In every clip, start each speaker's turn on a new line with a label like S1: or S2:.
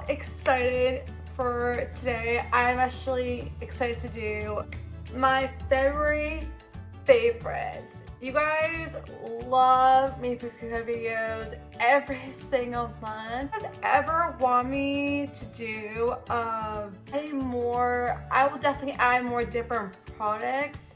S1: excited for today. I'm actually excited to do my February favorites. You guys love me these kind of videos every single month. If you guys ever want me to do any more, I will definitely add more different products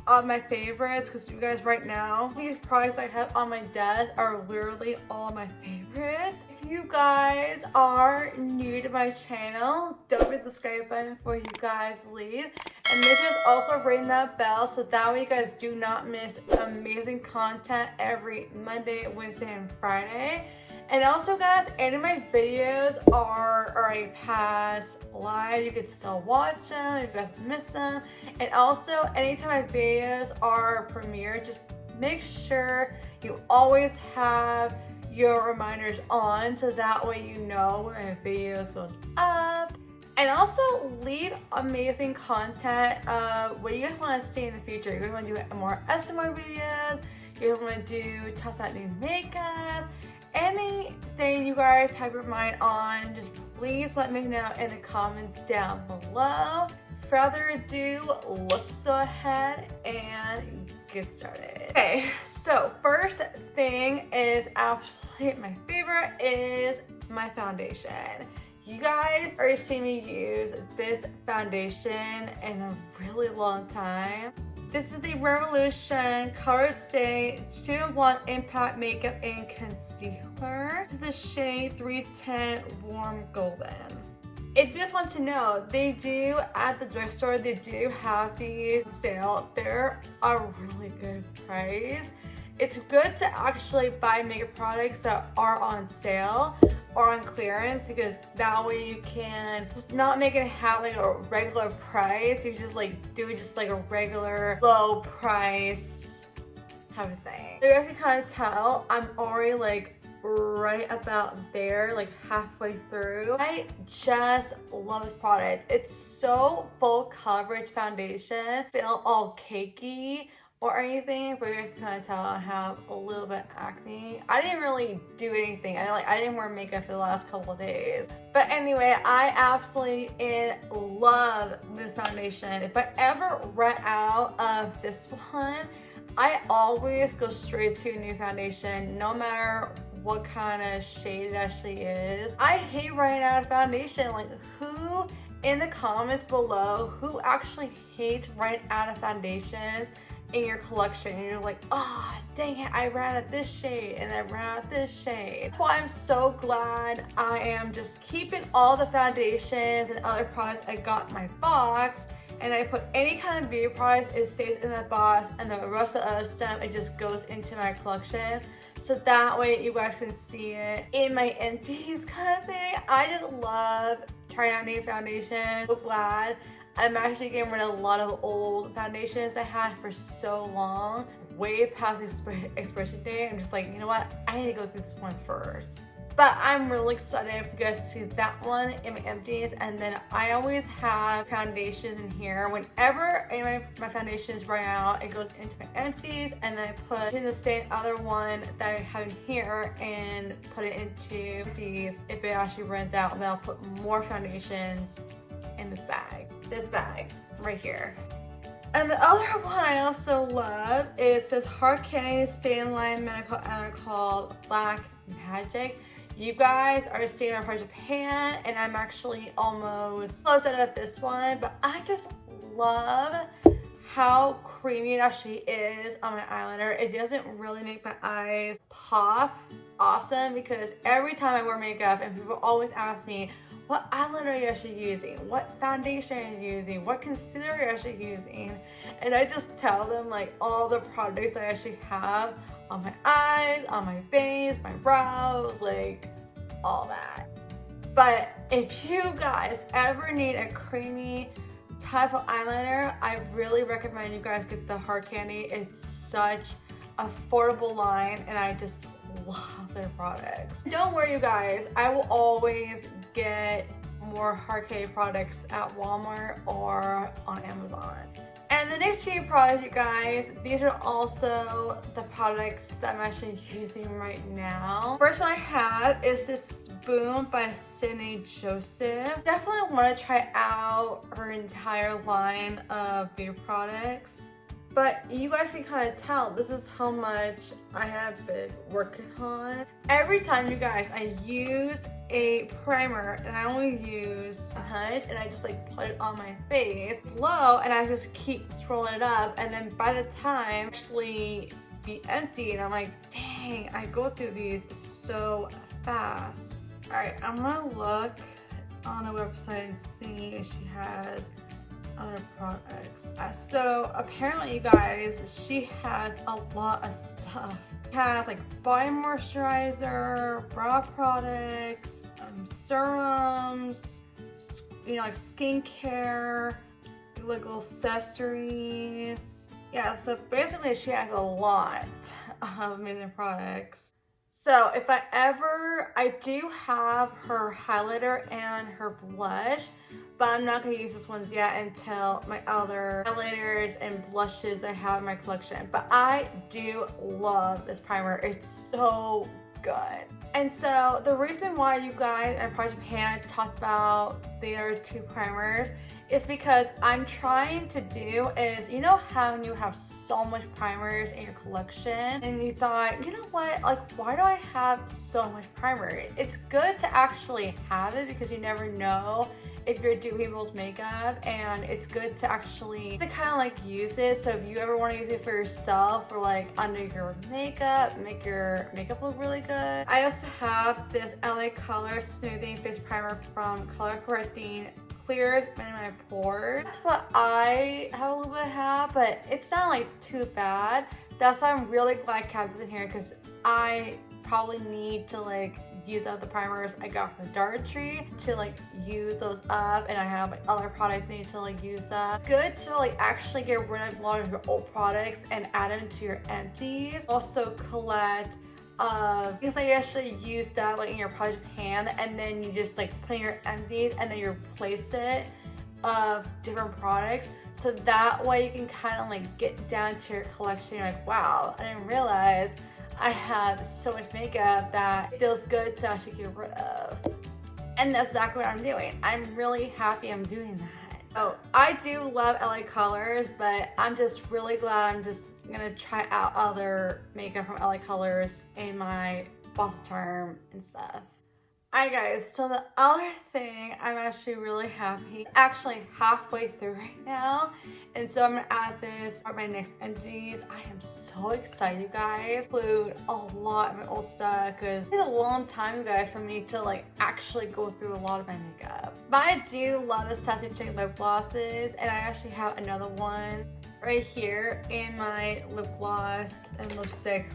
S1: of my favorites, because you guys right now, these products I have on my desk are literally all my favorites. If you guys are new to my channel, don't forget the subscribe button before you guys leave. And make sure to also ring that bell so that way you guys do not miss amazing content every Monday, Wednesday, and Friday. And also guys, any of my videos are already past live. You can still watch them if you guys miss them. And also, anytime my videos are premiered, just make sure you always have your reminders on so that way you know when my videos goes up. And also leave amazing content of what you guys want to see in the future. You guys want to do more SMR videos, you guys want to do test out new makeup, anything you guys have your mind on, just please let me know in the comments down below. Further ado, let's just go ahead and get started. Okay, so first thing is absolutely my favorite is my foundation. You guys are seeing me use this foundation in a really long time. This is the Revolution Colorstay 2-in-1 Impact Makeup and Concealer. This is the shade 310 Warm Golden. If you guys want to know, they do at the drugstore, they do have these on sale. They're a really good price. It's good to actually buy makeup products that are on sale or on clearance, because that way you can just not make it have like a regular price. You just like do just like a regular low price type of thing. So you guys can kind of tell I'm already like right about there, like halfway through. I just love this product. It's so full coverage foundation, feel all cakey or anything, but you guys can kind of tell I have a little bit of acne. I didn't really do anything. I didn't wear makeup for the last couple of days. But anyway, I absolutely love this foundation. If I ever run out of this one, I always go straight to a new foundation, no matter what kind of shade it actually is. I hate running out of foundation. Like, who in the comments below, who actually hates running out of foundations in your collection? And you're like, oh dang it, I ran out of this shade and I ran out of this shade. That's why I'm so glad I am just keeping all the foundations and other products I got in my box, and I put any kind of beauty products, it stays in that box, and the rest of the other stuff, it just goes into my collection. So that way you guys can see it in my empties kind of thing. I just love trying out new foundations. So glad I'm actually getting rid of a lot of old foundations I had for so long, way past expiration date. I'm just like, you know what? I need to go through this one first. But I'm really excited if you guys see that one in my empties. And then I always have foundations in here. Whenever any of my foundations run out, it goes into my empties, and then I put in the same other one that I have in here and put it into empties. If it actually runs out, then I'll put more foundations in this bag. This bag right here. And the other one I also love is this Hard Candy Stain Line Medical Eyeliner called Black Magic. You guys are seeing my part Japan, and I'm actually almost close out of this one, but I just love how creamy it actually is on my eyeliner. It doesn't really make my eyes pop awesome, because every time I wear makeup and people always ask me, what eyeliner are you actually using? What foundation are you using? What concealer are you actually using? And I just tell them like all the products I actually have on my eyes, on my face, my brows, like all that. But if you guys ever need a creamy type of eyeliner, I really recommend you guys get the Hard Candy. It's such affordable line, and I just love their products. Don't worry you guys, I will always get more Hard Candy products at Walmart or on Amazon. And the next few products, you guys, these are also the products that I'm actually using right now. First one I have is this Boom by Sydney Joseph. Definitely want to try out her entire line of beauty products. But you guys can kind of tell this is how much I have been working on. Every time, you guys, I use a primer and I only use a hunch and I just like put it on my face. It's low and I just keep scrolling it up, and then by the time actually be empty and I'm like, dang, I go through these so fast. All right, I'm gonna look on the website and see if she has other products. So apparently, you guys, she has a lot of stuff. She has like body moisturizer, brow products, serums, you know, like skincare, like little accessories. Yeah, so basically she has a lot of amazing products. So if I do have her highlighter and her blush, but I'm not going to use this ones yet until my other highlighters and blushes I have in my collection. But I do love this primer. It's so good. And so the reason why you guys at Project Pan talked about the other two primers is because I'm trying to do is, you know how you have so much primers in your collection and you thought, you know what, like why do I have so much primer? It's good to actually have it because you never know if you're doing people's makeup, and it's good to actually kind of like use it. So if you ever want to use it for yourself or like under your makeup, make your makeup look really good. I also have this LA Color Smoothing Face Primer from Color Correcting. Clears many of my pores. That's what I have a little bit have, but it's not like too bad. That's why I'm really glad I kept this in here, because I probably need to like use up the primers I got from Dollar Tree to like use those up, and I have like other products I need to like use up. Good to like actually get rid of a lot of your old products and add them to your empties. Also collect because I actually used that like in your project pan, and then you just like put in your empties and then you replace it of different products, so that way you can kind of like get down to your collection. You're like, wow, I didn't realize I have so much makeup that it feels good to actually get rid of. And that's exactly what I'm doing. I'm really happy I'm doing that. Oh, I do love LA Colors, but I'm just really glad I'm just gonna try out other makeup from LA Colors in my bottle charm and stuff. Alright guys, so the other thing I'm actually really happy, actually halfway through right now, and so I'm gonna add this for my next entities. I am so excited, you guys. Include a lot of my old stuff because it's a long time, you guys, for me to like actually go through a lot of my makeup. But I do love this Sassy Chick lip glosses, and I actually have another one right here in my lip gloss and lipstick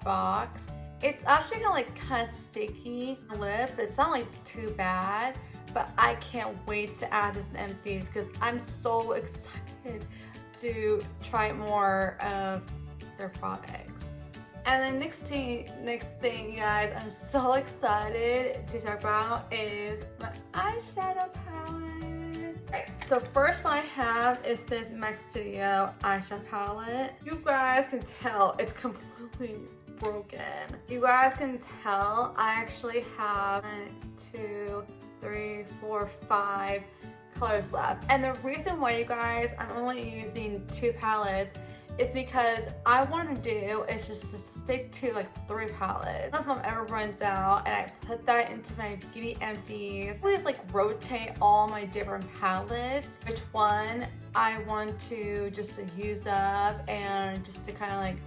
S1: box. It's actually kind of sticky lip. It's not like too bad, but I can't wait to add this in empties because I'm so excited to try more of their products. And then next thing, you guys, I'm so excited to talk about is my eyeshadow palette. Right, so first one I have is this MAC Studio eyeshadow palette. You guys can tell it's completely broken. You guys can tell I actually have 1, 2, 3, 4, 5 colors left. And the reason why, you guys, I'm only using 2 palettes is because I want to do is just to stick to like 3 palettes. If ever runs out and I put that into my beauty empties, I always like rotate all my different palettes, which one I want to just to use up and just to kind of like,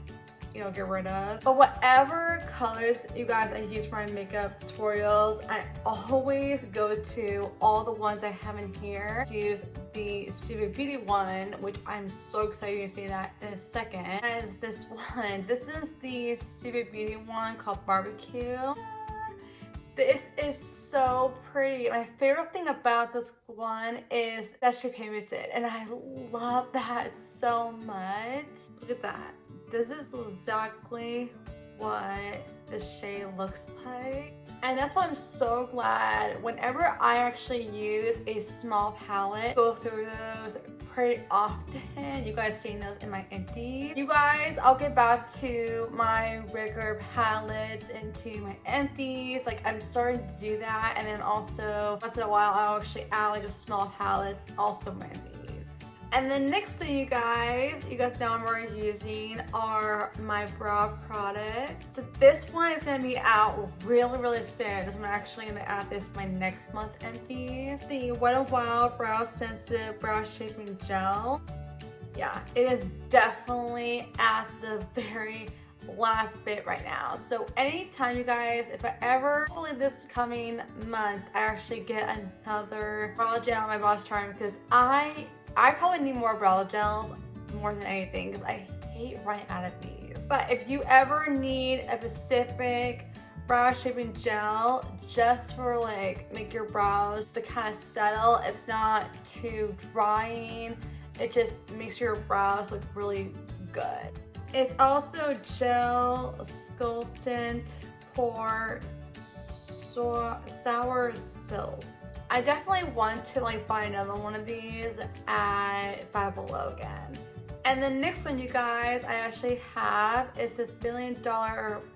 S1: you know, get rid of. But whatever colors, you guys, I use for my makeup tutorials, I always go to all the ones I have in here. Use the Stupid Beauty one, which I'm so excited to see that in a second. And this one, this is the Stupid Beauty one called Barbecue. This is so pretty. My favorite thing about this one is that she painted, and I love that so much. Look at that. This is exactly what the shade looks like. And that's why I'm so glad whenever I actually use a small palette, go through those pretty often. You guys seen those in my empties. You guys, I'll get back to my regular palettes into my empties. Like, I'm starting to do that, and then also once in a while I'll actually add like a small palette also in my empties. And the next thing you guys know I'm already using are my brow product. So this one is gonna be out really soon. So I'm actually gonna add this my next month empties. The Wet n Wild Brow Sensitive Brow Shaping Gel. Yeah, it is definitely at the very last bit right now. So anytime you guys, if I ever, hopefully this coming month, I actually get another brow gel on my Boss Charm, because I probably need more brow gels more than anything, because I hate running out of these. But if you ever need a specific brow shaping gel just for like make your brows to kind of settle, it's not too drying, it just makes your brows look really good. It's also gel sculptant for sour silks. I definitely want to like buy another one of these at Five Below again. And the next one, you guys, I actually have is this $1 billion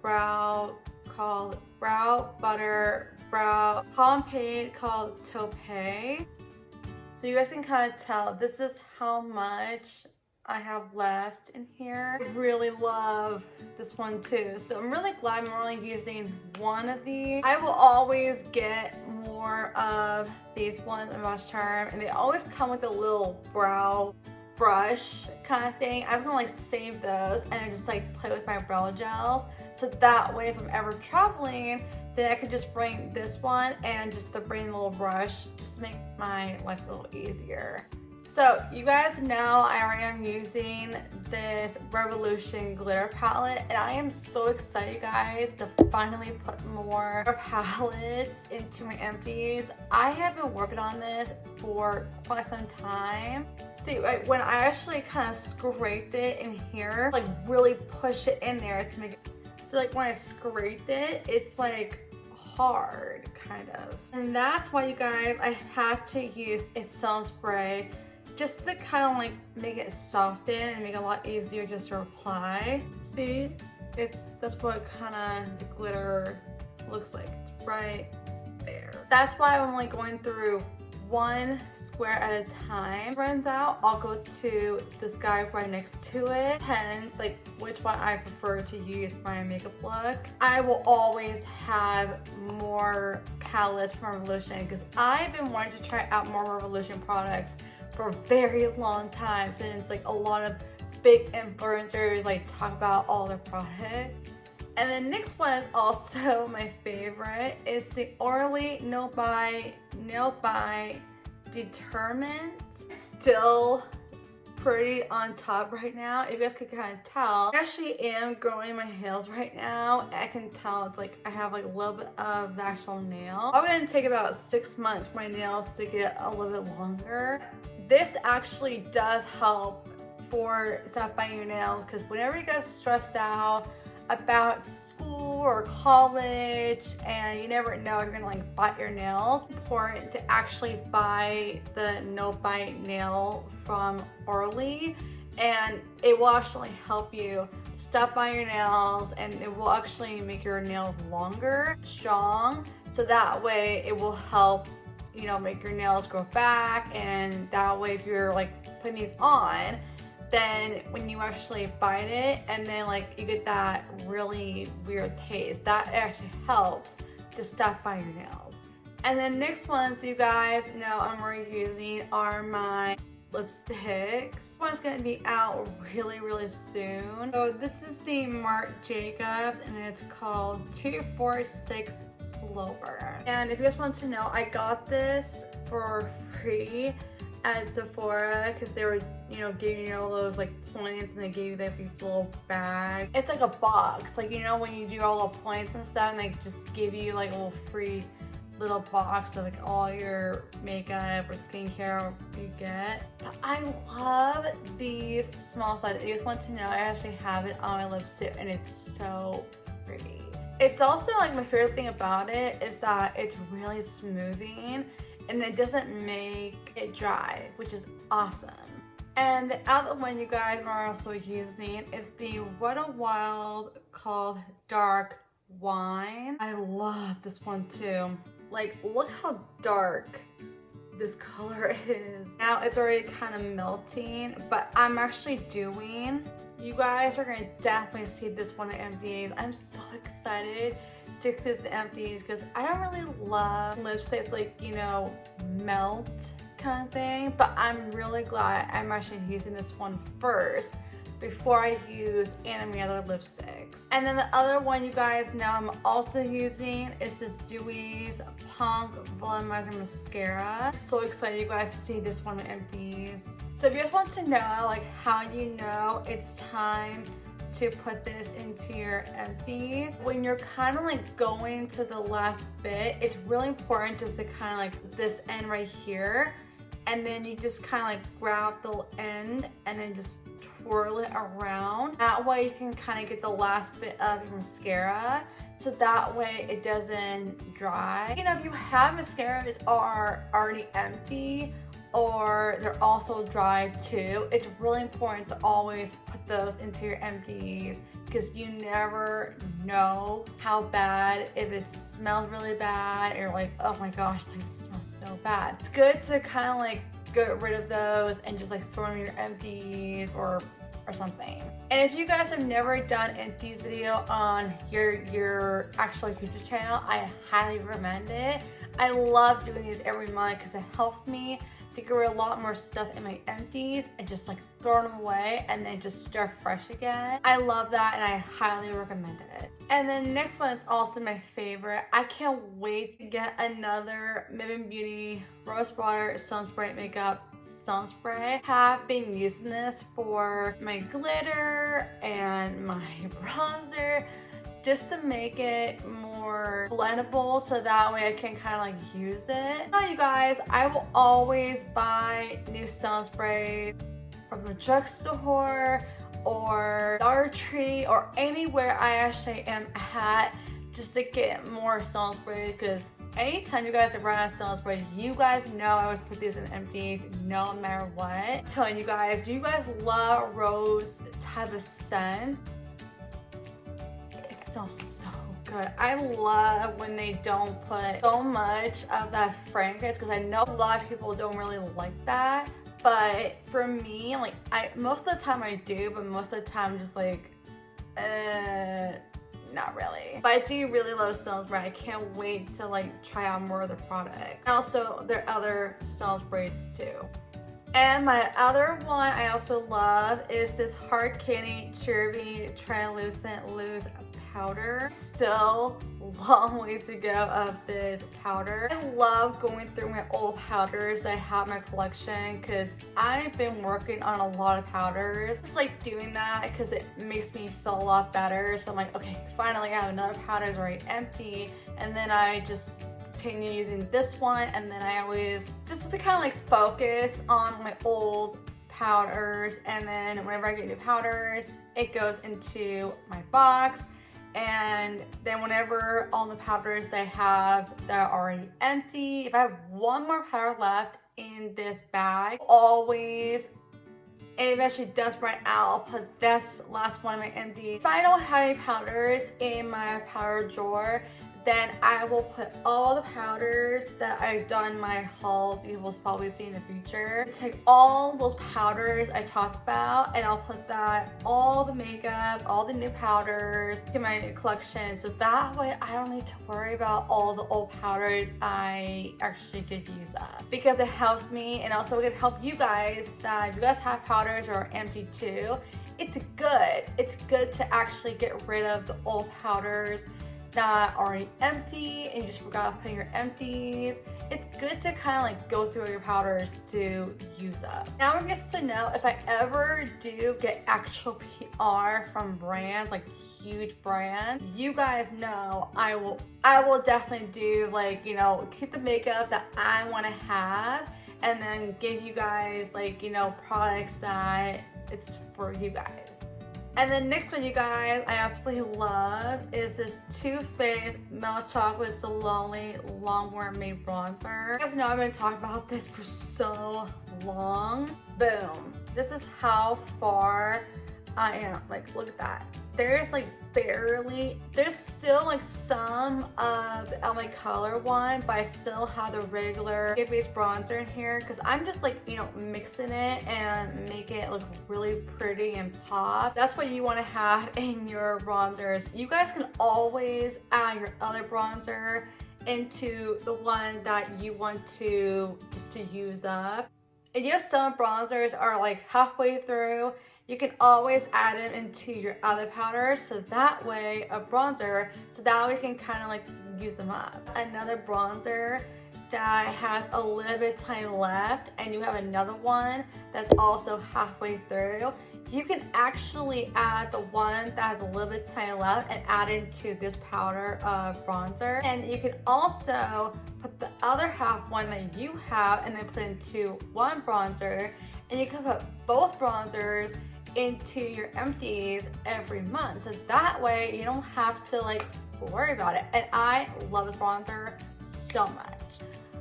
S1: brow called Brow Butter Brow Pomade called Taupe. So you guys can kind of tell this is how much I have left in here. I really love this one too. So I'm really glad I'm only using one of these. I will always get more of these ones in Boss Charm, and they always come with a little brow brush kind of thing. I was gonna like save those and then just like play with my brow gels. So that way if I'm ever traveling, then I could just bring this one and just bring the little brush just to make my life a little easier. So you guys know I already am using this Revolution glitter palette, and I am so excited, guys, to finally put more palettes into my empties. I have been working on this for quite some time. See, like, when I actually kind of scraped it in here, like really push it in there to make it, so like when I scraped it, it's like hard, kind of. And that's why, you guys, I had to use a sun spray just to kind of like make it soften and make it a lot easier just to apply. See, that's what kind of the glitter looks like. It's right there. That's why I'm only going through one square at a time. Runs out, I'll go to this guy right next to it. Hence, like which one I prefer to use for my makeup look. I will always have more palettes from Revolution because I've been wanting to try out more Revolution products for a very long time, since like a lot of big influencers like talk about all their products. And the next one is also my favorite. It's the Orly Nail Bite Determined. Still pretty on top right now. If you guys could kind of tell, I actually am growing my nails right now. I can tell it's like I have like a little bit of the actual nail. I'm gonna take about 6 months for my nails to get a little bit longer. This actually does help for stop biting your nails, because whenever you guys are stressed out about school or college and you never know if you're gonna like bite your nails, it's important to actually buy the no bite nail from Orly, and it will actually help you stop biting your nails, and it will actually make your nails longer, strong, so that way it will help, you know, make your nails grow back. And that way if you're like putting these on, then when you actually bite it and then like you get that really weird taste, that actually helps to stop biting your nails. And then next ones, you guys know I'm already using are my lipsticks. This one's gonna be out really soon. So this is the Marc Jacobs, and it's called 246 Slow Burn. And if you guys want to know, I got this for free at Sephora because they were, you know, giving you all those like points, and they gave you like these little bags. It's like a box, like, you know, when you do all the points and stuff, and they just give you like a little free little box of like all your makeup or skincare you get. But I love these small sizes. You just want to know I actually have it on my lipstick and it's so pretty. It's also like my favorite thing about it is that it's really smoothing and it doesn't make it dry, which is awesome. And the other one you guys are also using is the Wet n Wild called Dark Wine. I love this one too. Like, look how dark this color is. Now it's already kind of melting, but I'm actually doing, you guys are gonna definitely see this one at MDAs. I'm so excited to get this to MDAs because I don't really love lipsticks like, you know, melt kind of thing, but I'm really glad I'm actually using this one first before I use any other lipsticks. And then the other one you guys know I'm also using is this Dewey's Punk Volumizer Mascara. I'm so excited you guys to see this one at MDs. So if you guys want to know like how you know it's time to put this into your empties, when you're kind of like going to the last bit, it's really important just to kind of like this end right here, and then you just kind of like grab the end and then just twirl it around. That way you can kind of get the last bit of your mascara, so that way it doesn't dry. You know, if you have mascaras are already empty or they're also dry too, it's really important to always put those into your empties because you never know how bad, if it smells really bad or like, oh my gosh, like, it smells so bad. It's good to kind of like get rid of those and just like throw them in your empties or something. And if you guys have never done empties video on your actual YouTube channel, I highly recommend it. I love doing these every month because it helps me to get rid of a lot more stuff in my empties and just like throw them away and then just start fresh again. I love that and I highly recommend it. And then next one is also my favorite. I can't wait to get another Maybelline Beauty Rose Water Sun Spray Makeup Sun Spray. I have been using this for my glitter and my bronzer, just to make it more blendable so that way I can kind of like use it. Now you guys, I will always buy new sun sprays from the drugstore or Dollar Tree or anywhere I actually am at just to get more sun spray, because anytime you guys are running out of sun spray, you guys know I always put these in empties no matter what. I'm telling you guys, do you guys love rose type of scent? It smells so good. I love when they don't put so much of that fragrance because I know a lot of people don't really like that. But for me, like, most of the time I do, but most of the time just like, not really. But I do really love stone spray. I can't wait to like try out more of the products. And also there are other stone sprays too. And my other one I also love is this Hard Candy Cherry Translucent Loose Powder. Still long ways to go of this powder. I love going through my old powders that I have in my collection because I've been working on a lot of powders. Just like doing that because it makes me feel a lot better. So I'm like, okay, finally I have another powder that's already empty, and then I just continue using this one, and then I always just to kind of like focus on my old powders, and then whenever I get new powders it goes into my box. And then whenever all the powders that I have that are already empty, if I have one more powder left in this bag, always, and if it actually does run out, I'll put this last one in my empty. If I don't have any powders in my powder drawer, then I will put all the powders that I've done in my hauls you will probably see in the future. Take all those powders I talked about and I'll put that, all the makeup, all the new powders to my new collection, so that way I don't need to worry about all the old powders I actually did use up. Because it helps me, and also it can help you guys that if you guys have powders or are empty too, it's good to actually get rid of the old powders that are already empty and you just forgot to put in your empties, it's good to kind of like go through your powders to use up. Now I'm curious to know if I ever do get actual PR from brands, like huge brands. You guys know I will definitely do like, you know, keep the makeup that I want to have and then give you guys like, you know, products that it's for you guys. And the next one, you guys, I absolutely love is this Too Faced Milk Chocolate Saloni Longwear Made Bronzer. You guys know I've been talking about this for so long. Boom. This is how far I am. Like, look at that. There's like there's still like some of the LA Color one, but I still have the regular based bronzer in here because I'm just like, you know, mixing it and make it look really pretty and pop. That's what you want to have in your bronzers. You guys can always add your other bronzer into the one that you want to just to use up. If you have some bronzers are like halfway through, you can always add them into your other powders, so that way a bronzer, so that way you can kind of like use them up. Another bronzer that has a little bit of time left and you have another one that's also halfway through, you can actually add the one that has a little bit of time left and add into this powder of bronzer. And you can also put the other half one that you have and then put into one bronzer, and you can put both bronzers into your empties every month, so that way you don't have to like worry about it. And I love this bronzer so much.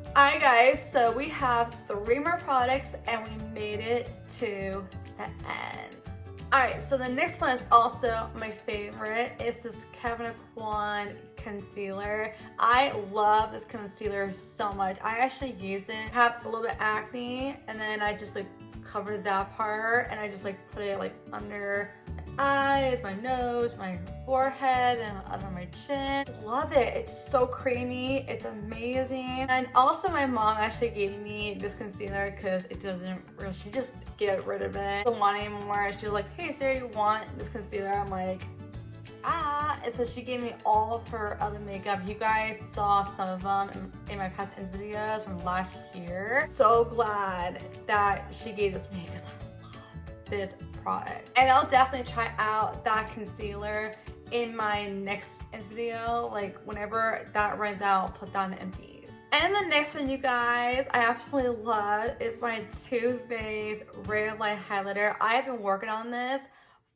S1: Alright guys, so we have 3 more products and we made it to the end. Alright, so the next one is also my favorite. It's this Quan concealer. I love this concealer so much. I actually use it. I have a little bit of acne and then I just like cover that part and I just like put it like under my eyes, my nose, my forehead, and under my chin. Love it. It's so creamy. It's amazing. And also my mom actually gave me this concealer because it doesn't really, she just get rid of it. I don't want it anymore. She was like, hey Sarah, you want this concealer? I'm like, and so she gave me all of her other makeup. You guys saw some of them in my past videos from last year. So glad that she gave this to me because I love this product. And I'll definitely try out that concealer in my next video. Like whenever that runs out, I'll put that in the empties. And the next one, you guys, I absolutely love is my Too Faced Red Light Highlighter. I have been working on this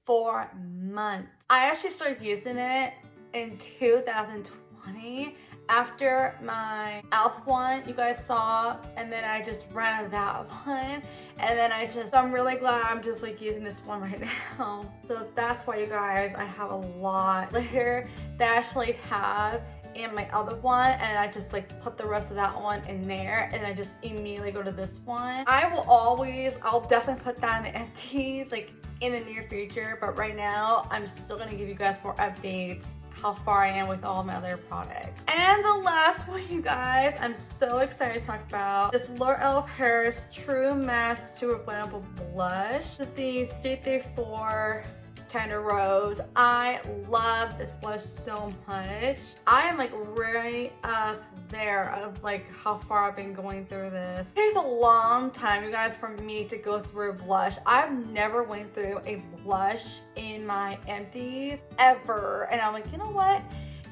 S1: for months. I actually started using it in 2020 after my e.l.f. one you guys saw, and then I just ran out of that one, and then so I'm really glad I'm just like using this one right now. So that's why you guys, I have a lot later that I actually have in my other one, and I just like put the rest of that one in there and I just immediately go to this one. I'll definitely put that in the empties like in the near future, but right now I'm still gonna give you guys more updates how far I am with all my other products. And the last one, you guys, I'm so excited to talk about this L'Oreal Paris True Matte Super Blendable Blush. This is the C34 Tender Rose. I love this blush so much. I am like really up there of like how far I've been going through this. It takes a long time, you guys, for me to go through a blush. I've never went through a blush in my empties ever, and I'm like, you know what?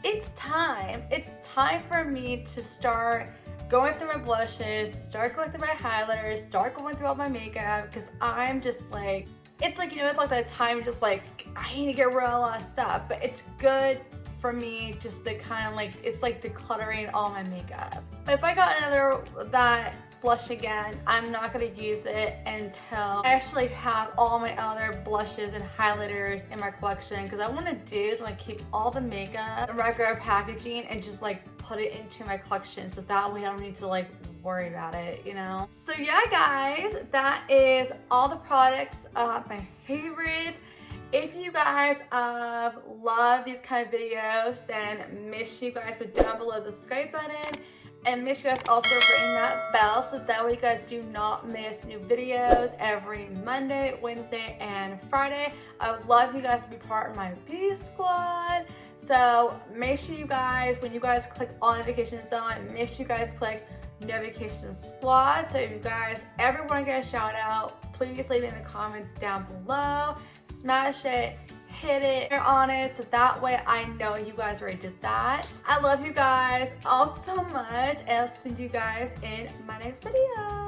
S1: It's time. It's time for me to start going through my blushes, start going through my highlighters, start going through all my makeup, because I'm just like, it's like, you know, it's like that time just like, I need to get rid of a lot of stuff, but it's good for me just to kind of like, it's like decluttering all my makeup. But if I got that blush again, I'm not going to use it until I actually have all my other blushes and highlighters in my collection, because I want to do is I want to keep all the makeup in regular packaging and just like put it into my collection, so that way I don't need to like worry about it, you know? So yeah guys, that is all the products, my favorites. If you guys love these kind of videos, then make sure you guys put down below the subscribe button, and make sure you guys also ring that bell so that way you guys do not miss new videos every Monday, Wednesday, and Friday. I would love you guys to be part of my beauty squad. So make sure you guys, when you guys click on notifications on, make sure you guys click no vacation squad. So if you guys ever want to get a shout out, please leave it in the comments down below. Smash it, hit it on it, so that way I know you guys already did that. I love you guys all so much, and I'll see you guys in my next video.